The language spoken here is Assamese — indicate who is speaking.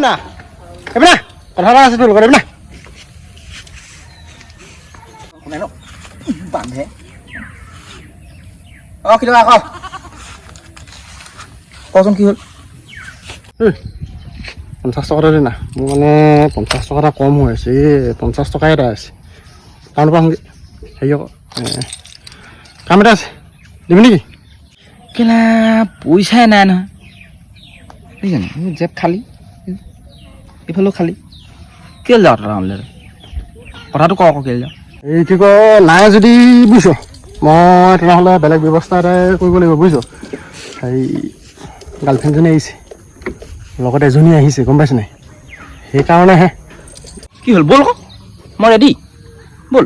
Speaker 1: না এবি না কথা এটা আছে তোৰ লগত এবি না শুনাই ন বান্ধে কি টকা কচোন কি হ'ল 50 টকা দে না মোৰ মানে 50 টকা এটা কম হৈ আছে 50 টকা এটা আছে টাউনৰ পৰা আহোঁগৈ হেৰি আকৌ কাম এটা আছে দিবি নেকি
Speaker 2: কেলা পইচাই নাই নহয় বুজিছানে জেপ খালী এইফালেও খালী কেলৈ যাওঁ টাউনলৈ কথাটো কওঁ আকৌ কেলৈ যাওঁ
Speaker 1: এই কি কয় নাই যদি বুজিছ মই তেনেহ'লে বেলেগ ব্যৱস্থা এটাই কৰিব লাগিব বুজিছ হেৰি গাৰ্লফ্ৰেণ্ডজনী আহিছে লগত এজনী আহিছে গম পাইছ নাই সেইকাৰণেহে
Speaker 2: কি হ'ল ব'ল আকৌ মই ৰেডি ব'ল